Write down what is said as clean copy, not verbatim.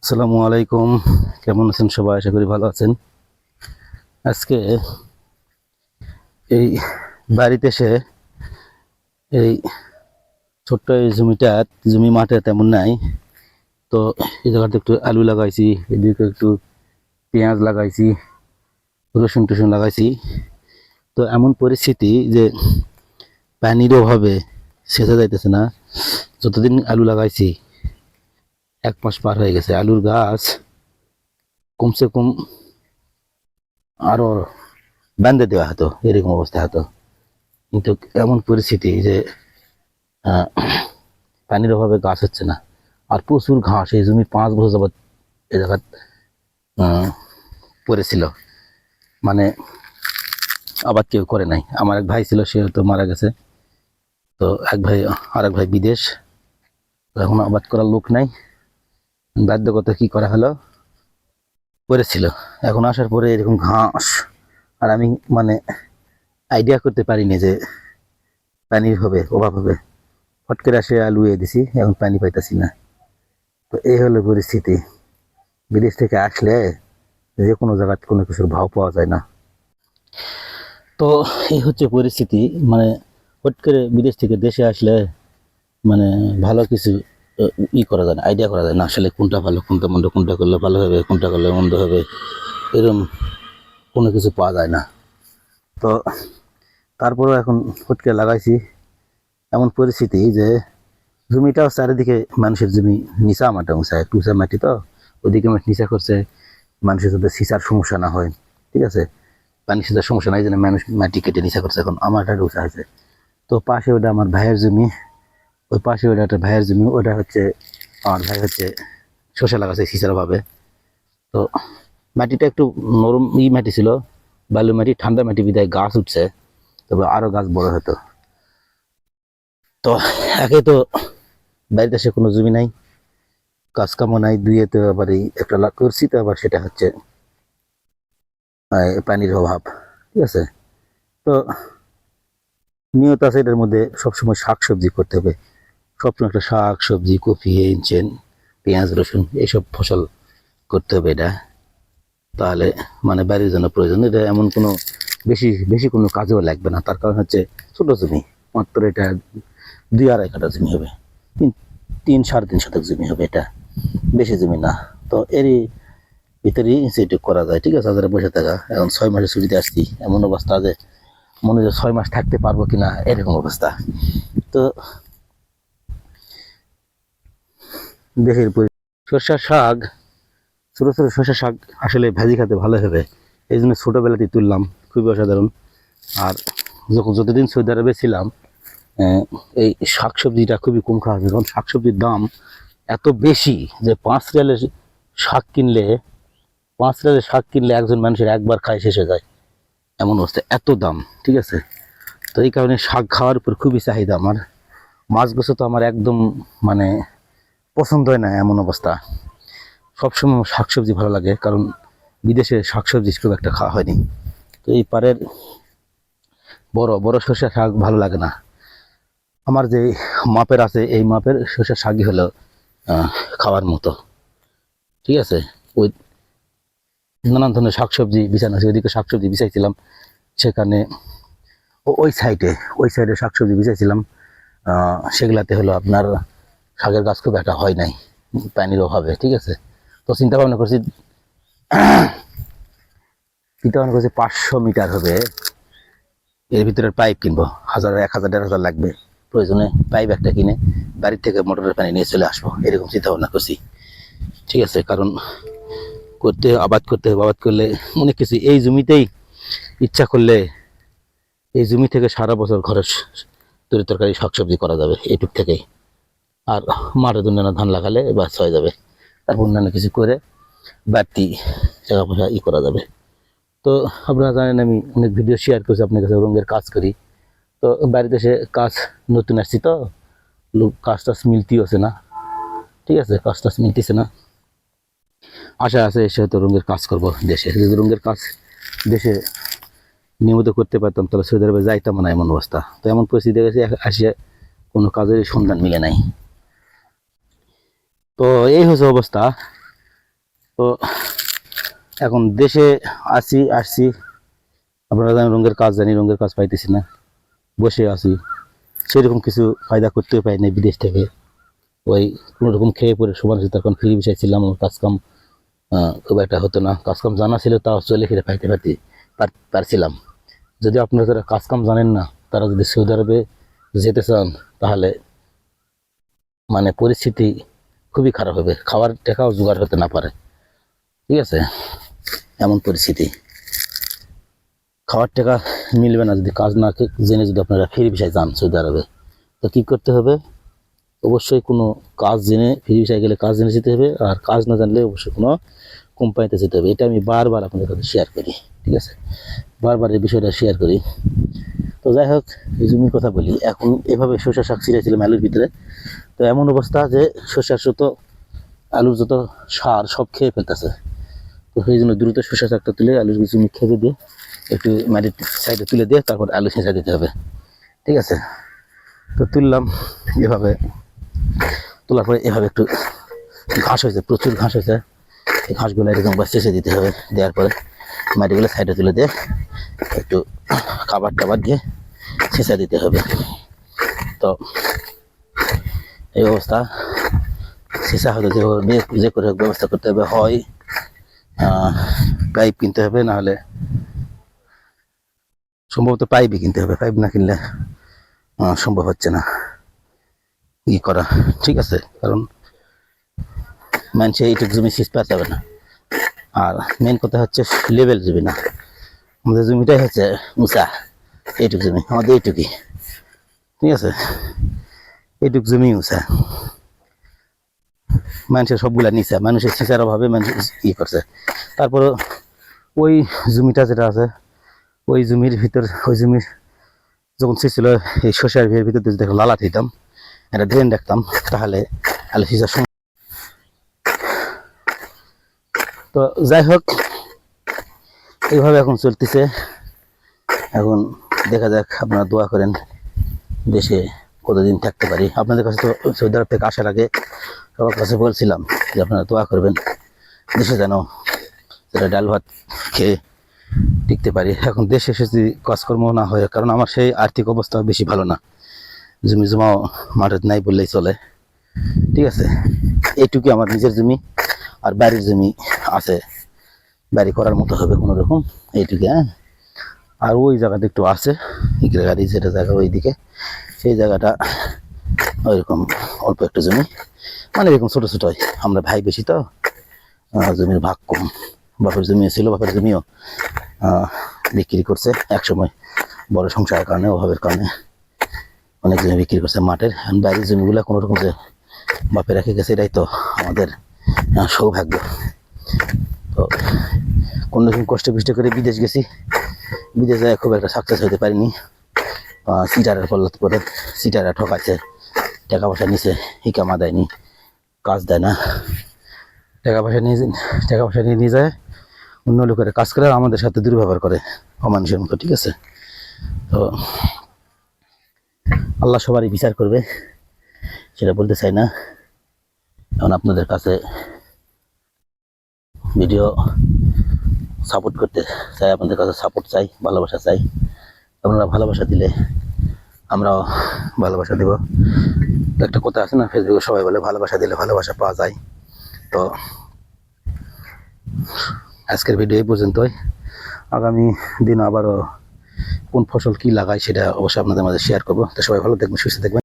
আসসালামু আলাইকুম, কেমন আছেন সবাই? আশা করি ভালো আছেন। আজকে এই বাড়িতে এসে এই ছোট্ট এই জমি মাঠে তেমন নাই, তো এই জায়গাতে একটু আলু লাগাইছি, এদিকে একটু পেঁয়াজ লাগাইছি, রসুন টসুন লাগাইছি। তো এমন পরিস্থিতি যে পানির অভাবে সেচা যাইতেছে না। যতদিন আলু লাগাইছি 1 মাস পার হয়ে গেছে, আলুর গাছ কমসে কম আরো বান্ধে দেওয়া হতো, এরকম অবস্থা হতো। কিন্তু এমন পরিস্থিতি যে পানির অভাবে গাছ হচ্ছে না, আর প্রচুর ঘাস। এই জমি 5 বছর যাবৎ এই জায়গা পড়েছিল, মানে আবাদ কেউ করে নাই। আমার এক ভাই ছিল, সে তো মারা গেছে। তো আর এক ভাই বিদেশ, তো এখন আবাদ করার লোক নাই। বাধ্যকতা কি করা হলো, পড়েছিল। এখন আসার পরে এরকম ঘাস, আর আমি মানে আইডিয়া করতে পারিনি যে পানির হবে, অভাব হবে। ফট করে আসে আলু দিছি, এখন পানি পাইতাছি না। তো এই হলো পরিস্থিতি। বিদেশ থেকে আসলে যে কোনো জায়গায় কোনো কিছুর ভাव পাওয়া যায় না। তো এই হচ্ছে পরিস্থিতি। মানে হট করে বিদেশ থেকে দেশে আসলে মানে ভালো কিছু করা যায় না, আইডিয়া করা যায় না আসলে কোনটা ভালো, কোনটা মন্দ, কোনটা করলে ভালো হবে, কোনটা করলে মন্দ হবে, এরকম কোনো কিছু পাওয়া যায় না। তো তারপরেও এখন হট করে লাগাইছি। এমন পরিস্থিতি যে জমিটাও চারিদিকে মানুষের জমি, নিচা মাটি, উঁচায় টুচা মাটি, তো ওদিকে মাটি নিচা করছে মানুষের যাতে সিঁচার সমস্যা না হয়। ঠিক আছে, পানি সেচার সমস্যা নাই, যেন মানুষ মাটি কেটে নিচা করছে। এখন আমারটা উঁচা হয়েছে। তো পাশে ওটা আমার ভাইয়ের জমি, ওই পাশে ওটা একটা ভাইয়ের জমি, ওটা হচ্ছে আমার ভাই হচ্ছে শসা লাগাচ্ছে সিঁচার ভাবে। তো মাটিটা একটু নরম মাটি ছিল, বালু মাটি, ঠান্ডা মাটি বিদায় গাছ উঠছে, তবে আরো গাছ বড় হতো। তো একে তো বাড়িতে এসে কোনো জমি নাই, কাজ কামও নাই, দুইয়েতে আবার এই একটা করছি, তো আবার সেটা হচ্ছে পানির অভাব। ঠিক আছে, তো নিয়ত আছে এটার মধ্যে সবসময় শাক সবজি করতে হবে। সবসময় একটা শাক সবজি, কপি, এনচেন, পেঁয়াজ, রসুন, এইসব ফসল করতে হবে। এটা তাহলে মানে বাড়ির জন্য প্রয়োজন। এটা এমন কোনো বেশি বেশি কোনো কাজেও লাগবে না। তার কারণ হচ্ছে ছোট জমি, মাত্র এটা 2-2.5 কাঠা জমি হবে, 3-3.5 শতক জমি হবে, এটা বেশি জমি না। তো এরই ভিতরেই সেটুক করা যায়। ঠিক আছে, যারা বসে থাকা, এখন 6 মাসের ছুটিতে আসছি, এমন অবস্থা যে মনে হয় 6 মাস থাকতে পারবো কিনা, এরকম অবস্থা। তো দেশের সর্ষার শাক, ছোটো ছোটো সর্ষার শাক আসলে ভাজি খেতে ভালো হবে, এই জন্য ছোটোবেলাতেই তুললাম, খুবই অসাধারণ। আর যতদিন সৌদি আরবে ছিলাম, এই শাকসবজিটা খুবই কম খাওয়া হয়েছে, কারণ শাকসবজির দাম এত বেশি যে 5 রিয়ালের শাক কিনলে 5 রিয়ালের শাক কিনলে একজন মানুষের একবার খায় শেষ হয়ে যায়, এমন অবস্থা, এত দাম। ঠিক আছে, তো এই কারণে শাক খাওয়ার উপর খুবই চাহিদা আমার। মাছ গোছ তো আমার একদম মানে পছন্দ হয় না, এমন অবস্থা। সবসময় শাকসবজি ভালো লাগে, কারণ বিদেশে শাকসবজি খুব একটা খাওয়া হয়নি। তো এই পারের বড় বড় সর্ষে শাক ভালো লাগে না আমার। যে মাপের আছে, এই মাপের সর্ষে শাকই হলো খাওয়ার মতো। ঠিক আছে, ওই নানান ধরনের শাকসবজি বিছানো আছে, ওইদিকে শাকসবজি বিছাইছিলাম, সেখানে ওই সাইডে শাকসবজি বিছাইছিলাম, সেগুলাতে হলো আপনার শাকের গাছ খুব একটা হয় নাই, পানির অভাবে। ঠিক আছে, তো চিন্তা ভাবনা করছি 500 মিটার হবে, এর ভিতরে পাইপ কিনবো, 1000, 1000, 1500 লাগবে। প্রয়োজনে পাইপ একটা কিনে বাড়ির থেকে মোটরের পানি নিয়ে চলে আসবো, এরকম চিন্তা ভাবনা করছি। ঠিক আছে, কারণ আবাদ করতে হবে, আবাদ করলে অনেক কিছু এই জমিতেই ইচ্ছা করলে এই জমি থেকে সারা বছর খরচ তরি তরকারি শাকসবজি করা যাবে এইটুক থেকেই। আর মাঠে দুনিয়া ধান লাগালে বাস হয়ে যাবে, তারপর অন্যান্য কিছু করে বাড়তি টাকা পয়সা করা যাবে। তো আপনারা জানেন আমি অনেক ভিডিও শেয়ার করছি আপনার কাছে, রঙের কাজ করি। তো বাড়িতে এসে কাজ নতুন আসছি, তো লোক কাজ টাজ মিলতেই আছে না। ঠিক আছে, কাজ টাজ মিলতেছে না, আশা আছে এসে হয়তো রঙের কাজ করবো দেশে। যদি রঙের কাজ দেশে নিয়মিত করতে পারতাম তাহলে সৌদি আরবে যাইতাম না, এমন অবস্থা। তো এমন পরিস্থিতি গেছে, আসিয়া কোনো কাজের সন্ধান মিলে নাই। তো এই হচ্ছে অবস্থা। তো এখন দেশে আসছি, আপনারা জানেন রঙের কাজ জানি, রঙের কাজ পাইতেছি না, বসে আছি, সেরকম কিছু ফায়দা করতেও পারি না বিদেশ থেকে। ওই কোনো রকম খেয়ে পরে সমান সাথে এখন ফ্রি বিষয় ছিলাম, কাজকাম খুব একটা হতো না, কাজকাম জানা ছিল তাও চলে ফিরে পারছিলাম। যদি আপনারা যারা কাজকাম জানেন না, তারা যদি সৌদি আরবে যেতে চান, তাহলে মানে পরিস্থিতি খুবই খারাপ হবে, খাওয়ার টাকাও জোগাড় হতে না পারে। ঠিক আছে, এমন পরিস্থিতি, খাওয়ার টাকা মিলবে না যদি কাজ না জেনে যদি আপনারা ফ্রি ভিসায় যান সৌদি আরবে। তো কী করতে হবে, অবশ্যই কোনো কাজ জেনে, ফ্রি ভিসায় গেলে কাজ জেনে যেতে হবে, আর কাজ না জানলে অবশ্যই কোনো কোম্পানিতে যেতে হবে। এটা আমি বারবার আপনাদের কাছে শেয়ার করি, ঠিক আছে, বারবার এই বিষয়টা শেয়ার করি। তো যাই হোক, এই জমির কথা বলি। এখন এভাবে শসা শাক ছিঁড়েছিলাম আলুর ভিতরে, তো এমন অবস্থা যে শসার যত আলুর যত সার সব খেয়ে ফেলতেছে। তো সেই জন্য দ্রুত শসা শাকটা তুলে আলুর জমি খেতে দিয়ে একটু মাটির সাইডে তুলে দিয়ে তারপর আলু ছেঁচা দিতে হবে, ঠিক আছে। তো তুললাম, এভাবে তোলার পরে এভাবে একটু ঘাস হয়েছে, প্রচুর ঘাস হয়েছে, এই ঘাসগুলো এরকম চেঁচে দিতে হবে। দেওয়ার পরে মাটিগুলো সাইডে তুলে দিয়ে একটু খাবার টাবার দিয়ে ছেঁচা দিতে হবে। তো এই অবস্থা, ছেঁচা হতে যে করে ব্যবস্থা করতে হবে, হয় পাইপ কিনতে হবে, নাহলে সম্ভবত পাইপই কিনতে হবে, পাইপ না কিনলে সম্ভব হচ্ছে না ই করা, ঠিক আছে। কারণ মানুষে এইটুকু জমি শেষ পাওয়া যাবে না, আর মেন কথা হচ্ছে লেভেল জমি না, আমাদের জমিটাই হচ্ছে উঁচা, এইটুক জমি আমাদের, এইটুকুই, ঠিক আছে, এইটুক জমি উঁচা, মানুষের সবগুলা নিচা, মানুষের সিঁচার অভাবে মানুষ ই করছে। তারপরে ওই জমিটা যেটা আছে, ওই জমির ভিতর, ওই জমির যখন ছিল এই শসার ভিতর যদি লালা দিতাম, এটা ড্রেন রাখতাম, তাহলে আলু সিঁচার সময়। তো যাই হোক, এইভাবে এখন চলতেছে। এখন দেখা যাক, আপনারা দোয়া করেন দেশে কতদিন থাকতে পারি। আপনাদের কাছে তো সৌদি আরব থেকে আসার আগে সবার কাছে বলছিলাম যে আপনারা দোয়া করবেন দেশে যেন সেটা ডাল ভাত খেয়ে টিকতে পারি। এখন দেশে এসে যদি কাজকর্ম না হয়, কারণ আমার সেই আর্থিক অবস্থা বেশি ভালো না, জমি জমাও মাঠে নাই বললেই চলে, ঠিক আছে। এইটুকুই আমার নিজের জমি, আর বাড়ির জমি আছে, বাড়ি করার মতো হবে কোনো রকম, এইটুকু। হ্যাঁ, আর ওই জায়গাটা একটু আছে, গাড়ি যেটা জায়গা ওইদিকে, সেই জায়গাটা ওইরকম অল্প একটু জমি, মানে এরকম ছোটো ছোটো। আমরা ভাই বেশি তো, জমির ভাগ কম। বাপের জমিও ছিল, বাপের জমিও বিক্রি করছে একসময়, বড় সংসারের কারণে, অভাবের কারণে অনেক জমি বিক্রি করছে মাঠের। বাইরের জমিগুলো কোনো রকম যে বাপে রেখে গেছে, এটাই তো আমাদের সৌভাগ্য। তো কোনো রকম কষ্ট করে বিদেশ গেছি, বিদেশ যায় খুব একটা সাকসেস হতে পারিনি। সিটারের পল্লত করে সিটাররা ঠকাচ্ছে, টাকা পয়সা নিছে, হিকামা দেয়নি, কাজ দেয় না, টাকা পয়সা নিয়ে যায়, অন্য লোকের কাজ করে আমাদের সাথে দুর্ব্যবহার করে অমানুষের মতো, ঠিক আছে। তো আল্লাহ সবারই বিচার করবে, সেটা বলতে চাই না। এখন আপনাদের কাছে ভিডিও সাপোর্ট করতে চাই, আপনাদের কাছে সাপোর্ট চাই, ভালোবাসা চাই। আপনারা ভালোবাসা দিলে আমরাও ভালোবাসা দেব। একটা কথা আছে না, ফেসবুকে সবাই বলে ভালোবাসা দিলে ভালোবাসা পাওয়া যায়। তো আজকের ভিডিও এই পর্যন্তই। আগামী দিন আবারও কোন ফসল কি লাগাই সেটা অবশ্যই আপনাদের মাঝে শেয়ার করবো। তো সবাই ভালো থাকবেন, সুস্থ থাকবেন।